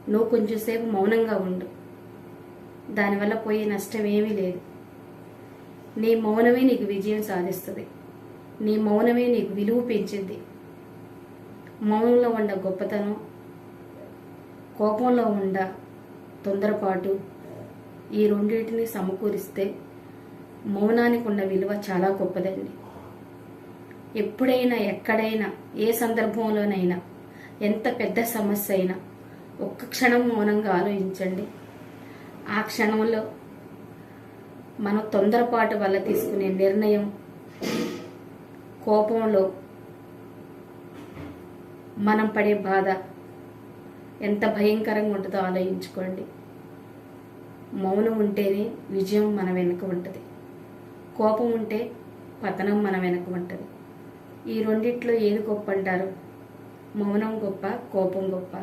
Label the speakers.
Speaker 1: నువ్వు కొంచెంసేపు మౌనంగా ఉండు. దానివల్ల పోయే నష్టం ఏమీ లేదు. నీ మౌనమే నీకు విజయం సాధిస్తుంది. నీ మౌనమే నీకు విలువ పెంచింది. మౌనంలో ఉండ గొప్పతనం, కోపంలో ఉండ తొందరపాటు, ఈ రెండింటిని సమకూరిస్తే మౌనానికి ఉన్న విలువ చాలా గొప్పదండి. ఎప్పుడైనా, ఎక్కడైనా, ఏ సందర్భంలోనైనా, ఎంత పెద్ద సమస్య అయినా ఒక్క క్షణం మౌనంగా ఆలోచించండి. ఆ క్షణంలో మనం తొందరపాటు వల్ల తీసుకునే నిర్ణయం, కోపంలో మనం పడే బాధ ఎంత భయంకరంగా ఉంటుందో ఆలోచించుకోండి. మౌనం ఉంటేనే విజయం మన వెనుక ఉంటుంది. కోపం ఉంటే పతనం మన వెనుక ఉంటుంది. ఈ రెండిట్లో ఏది గొప్ప అంటారు? మౌనం గొప్ప, కోపం గొప్ప?